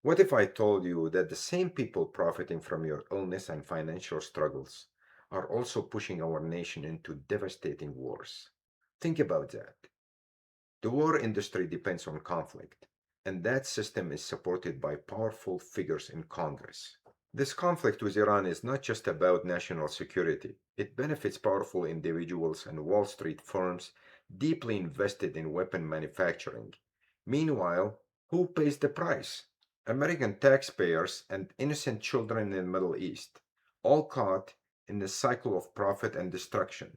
What if I told you that the same people profiting from your illness and financial struggles are also pushing our nation into devastating wars? Think about that. The war industry depends on conflict, and that system is supported by powerful figures in Congress. This conflict with Iran is not just about national security. It benefits powerful individuals and Wall Street firms deeply invested in weapon manufacturing. Meanwhile, who pays the price? American taxpayers and innocent children in the Middle East, all caught in the cycle of profit and destruction.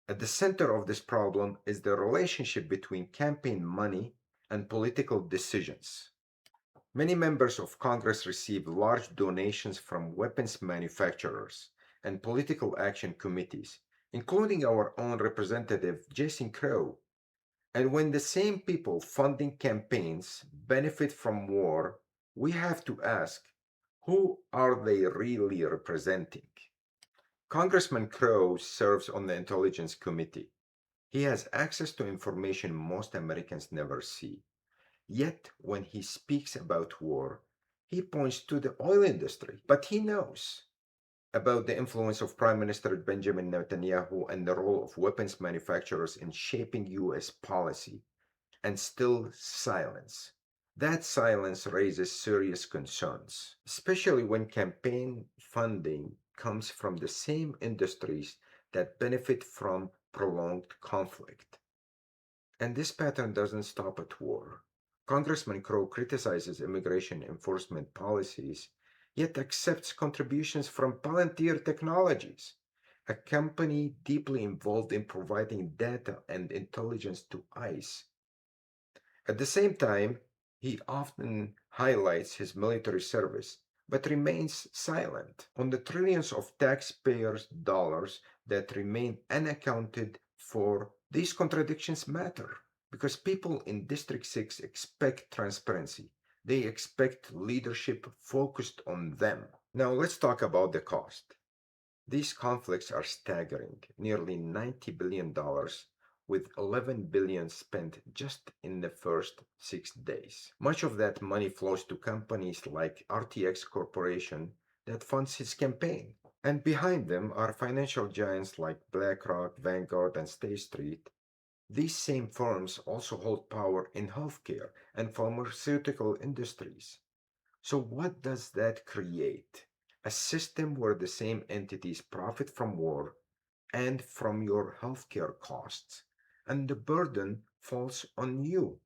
At the center of this problem is the relationship between campaign money and political decisions. Many members of Congress receive large donations from weapons manufacturers and political action committees, including our own representative Jason Crow. And when the same people funding campaigns benefit from war, we have to ask, who are they really representing? Congressman Crow serves on the Intelligence Committee. He has access to information most Americans never see. Yet, when he speaks about war, he points to the oil industry. But he knows about the influence of Prime Minister Benjamin Netanyahu and the role of weapons manufacturers in shaping US policy, and still silence. That silence raises serious concerns, especially when campaign funding comes from the same industries that benefit from prolonged conflict. And this pattern doesn't stop at war. Congressman Crow criticizes immigration enforcement policies, yet accepts contributions from Palantir Technologies, a company deeply involved in providing data and intelligence to ICE. At the same time, he often highlights his military service, but remains silent on the trillions of taxpayers' dollars that remain unaccounted for. These contradictions matter because people in District 6 expect transparency. They expect leadership focused on them. Now, let's talk about the cost. These conflicts are staggering, nearly $90 billion, with 11 billion spent just in the first 6 days. Much of that money flows to companies like RTX Corporation that funds his campaign. And behind them are financial giants like BlackRock, Vanguard, and State Street. These same firms also hold power in healthcare and pharmaceutical industries. So, what does that create? A system where the same entities profit from war and from your healthcare costs, and the burden falls on you.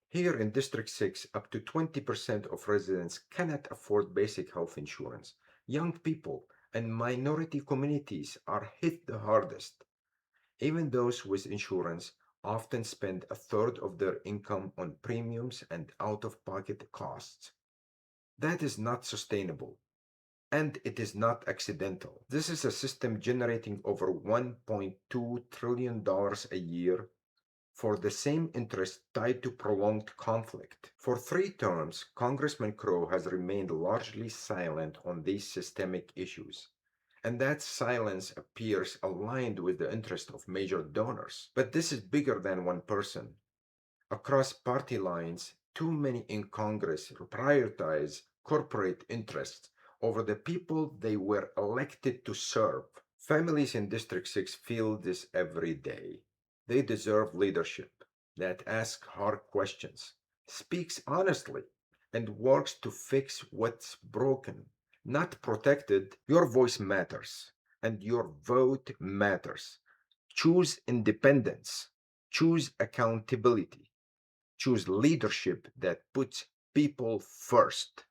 Here in District 6, up to 20% of residents cannot afford basic health insurance. Young people and minority communities are hit the hardest. Even those with insurance often spend a third of their income on premiums and out of pocket costs. That is not sustainable. And it is not accidental. This is a system generating over $1.2 trillion a year for the same interest tied to prolonged conflict. For 3 terms, Congressman Crow has remained largely silent on these systemic issues. And that silence appears aligned with the interest of major donors. But this is bigger than one person. Across party lines, too many in Congress prioritize corporate interests over the people they were elected to serve. Families in District 6 feel this every day. They deserve leadership that asks hard questions, speaks honestly, and works to fix what's broken, not protected. Your voice matters, and your vote matters. Choose independence, choose accountability, choose leadership that puts people first.